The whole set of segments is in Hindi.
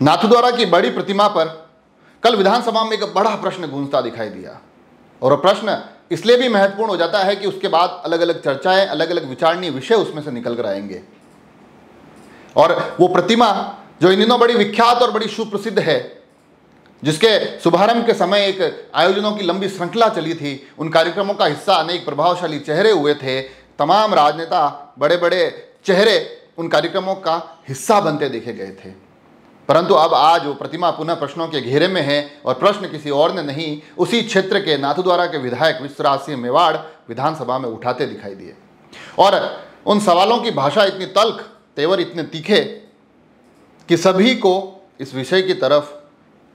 नाथद्वारा की बड़ी प्रतिमा पर कल विधानसभा में एक बड़ा प्रश्न गूंजता दिखाई दिया, और प्रश्न इसलिए भी महत्वपूर्ण हो जाता है कि उसके बाद अलग अलग चर्चाएं, अलग अलग विचारणीय विषय उसमें से निकल कर आएंगे। और वो प्रतिमा जो इन दिनों बड़ी विख्यात और बड़ी सुप्रसिद्ध है, जिसके शुभारंभ के समय एक आयोजनों की लंबी श्रृंखला चली थी, उन कार्यक्रमों का हिस्सा अनेक प्रभावशाली चेहरे हुए थे, तमाम राजनेता, बड़े बड़े चेहरे उन कार्यक्रमों का हिस्सा बनते देखे गए थे। परंतु अब आज वो प्रतिमा पुनः प्रश्नों के घेरे में है, और प्रश्न किसी और ने नहीं, उसी क्षेत्र के नाथद्वारा के विधायक विश्वराज सिंह मेवाड़ विधानसभा में उठाते दिखाई दिए। और उन सवालों की भाषा इतनी तल्ख, तेवर इतने तीखे कि सभी को इस विषय की तरफ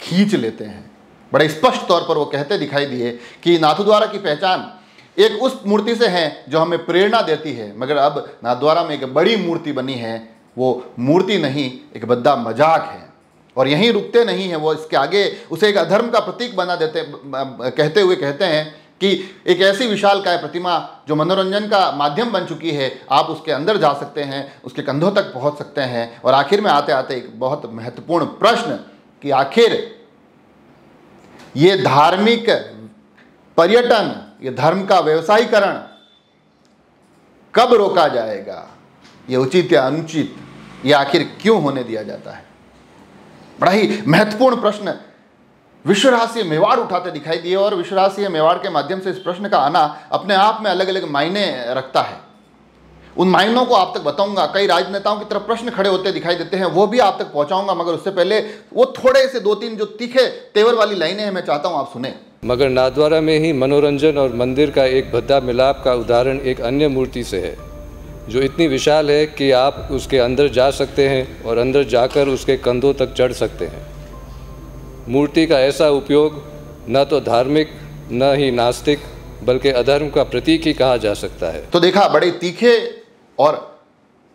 खींच लेते हैं। बड़े स्पष्ट तौर पर वो कहते दिखाई दिए कि नाथद्वारा की पहचान एक उस मूर्ति से है जो हमें प्रेरणा देती है, मगर अब नाथद्वारा में एक बड़ी मूर्ति बनी है, वो मूर्ति नहीं, एक बद्दा मजाक है। और यहीं रुकते नहीं हैं, वो इसके आगे उसे एक अधर्म का प्रतीक बना देते, कहते हुए कहते हैं कि एक ऐसी विशालकाय प्रतिमा जो मनोरंजन का माध्यम बन चुकी है, आप उसके अंदर जा सकते हैं, उसके कंधों तक पहुंच सकते हैं। और आखिर में आते आते एक बहुत महत्वपूर्ण प्रश्न कि आखिर ये धार्मिक पर्यटन, ये धर्म का व्यवसायीकरण कब रोका जाएगा? ये उचित या अनुचित, ये आखिर क्यों होने दिया जाता है? बड़ा ही महत्वपूर्ण प्रश्न विश्वराज सिंह मेवाड़ उठाते दिखाई दिए, और विश्वराज सिंह मेवाड़ के माध्यम से इस प्रश्न का आना अपने आप में अलग अलग मायने रखता है। उन मायनों को आप तक बताऊंगा। कई राजनेताओं की तरफ प्रश्न खड़े होते दिखाई देते हैं, वो भी आप तक पहुंचाऊंगा, मगर उससे पहले वो थोड़े से 2-3 जो तीखे तेवर वाली लाइनें हैं, मैं चाहता हूं आप सुने। मगर नाथद्वारा में ही मनोरंजन और मंदिर का एक भद्दा मिलाप का उदाहरण एक अन्य मूर्ति से है, जो इतनी विशाल है कि आप उसके अंदर जा सकते हैं और अंदर जाकर उसके कंधों तक चढ़ सकते हैं। मूर्ति का ऐसा उपयोग न तो धार्मिक न ही नास्तिक बल्कि अधर्म का प्रतीक ही कहा जा सकता है। तो देखा, बड़े तीखे और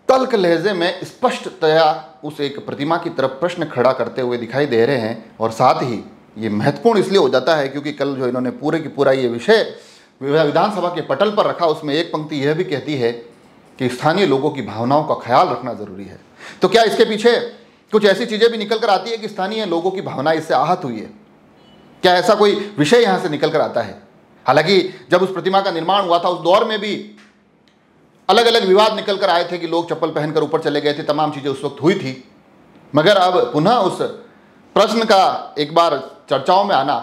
तल्ख लहजे में स्पष्टतया उस एक प्रतिमा की तरफ प्रश्न खड़ा करते हुए दिखाई दे रहे हैं। और साथ ही ये महत्वपूर्ण इसलिए हो जाता है क्योंकि कल जो इन्होंने पूरे की पूरा ये विषय विधानसभा के पटल पर रखा, उसमें एक पंक्ति यह भी कहती है कि स्थानीय लोगों की भावनाओं का ख्याल रखना जरूरी है। तो क्या इसके पीछे कुछ ऐसी चीजें भी निकल कर आती है कि स्थानीय लोगों की भावना इससे आहत हुई है? क्या ऐसा कोई विषय यहां से निकल कर आता है? हालांकि जब उस प्रतिमा का निर्माण हुआ था, उस दौर में भी अलग अलग विवाद निकल कर आए थे कि लोग चप्पल पहनकर ऊपर चले गए थे, तमाम चीजें उस वक्त हुई थी। मगर अब पुनः उस प्रश्न का एक बार चर्चाओं में आना,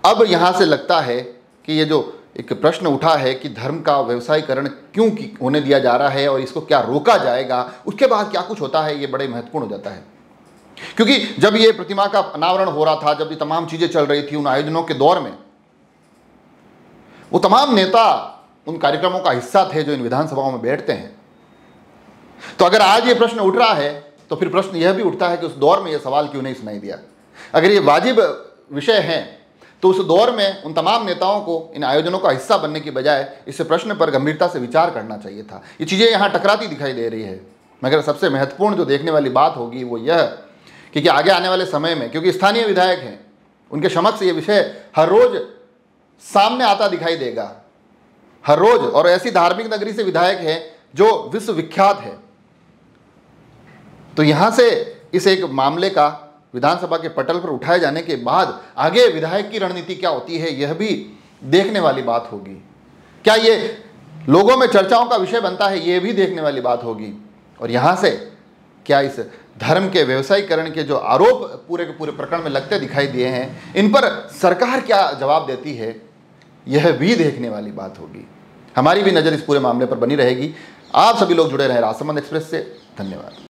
अब यहां से लगता है कि ये जो एक प्रश्न उठा है कि धर्म का व्यवसायीकरण क्यों होने दिया जा रहा है और इसको क्या रोका जाएगा, उसके बाद क्या कुछ होता है, ये बड़े महत्वपूर्ण हो जाता है। क्योंकि जब ये प्रतिमा का अनावरण हो रहा था, जब ये तमाम चीजें चल रही थी उन आयोजनों के दौर में, वो तमाम नेता उन कार्यक्रमों का हिस्सा थे जो इन विधानसभाओं में बैठते हैं। तो अगर आज ये प्रश्न उठ रहा है तो फिर प्रश्न यह भी उठता है कि उस दौर में यह सवाल क्यों नहीं सुनाई दिया? अगर ये वाजिब विषय है तो उस दौर में उन तमाम नेताओं को इन आयोजनों का हिस्सा बनने की बजाय इस प्रश्न पर गंभीरता से विचार करना चाहिए था। ये चीज़ें यहाँ टकराती दिखाई दे रही है। मगर सबसे महत्वपूर्ण जो देखने वाली बात होगी वो यह कि आगे आने वाले समय में, क्योंकि स्थानीय विधायक हैं, उनके समक्ष ये विषय हर रोज सामने आता दिखाई देगा, हर रोज। और ऐसी धार्मिक नगरी से विधायक है जो विश्वविख्यात है। तो यहां से इस एक मामले का विधानसभा के पटल पर उठाए जाने के बाद आगे विधायक की रणनीति क्या होती है, यह भी देखने वाली बात होगी। क्या ये लोगों में चर्चाओं का विषय बनता है, यह भी देखने वाली बात होगी। और यहां से क्या इस धर्म के व्यवसायीकरण के जो आरोप पूरे के पूरे प्रकरण में लगते दिखाई दिए हैं, इन पर सरकार क्या जवाब देती है, यह भी देखने वाली बात होगी। हमारी भी नज़र इस पूरे मामले पर बनी रहेगी। आप सभी लोग जुड़े रहे राजसमंद एक्सप्रेस से। धन्यवाद।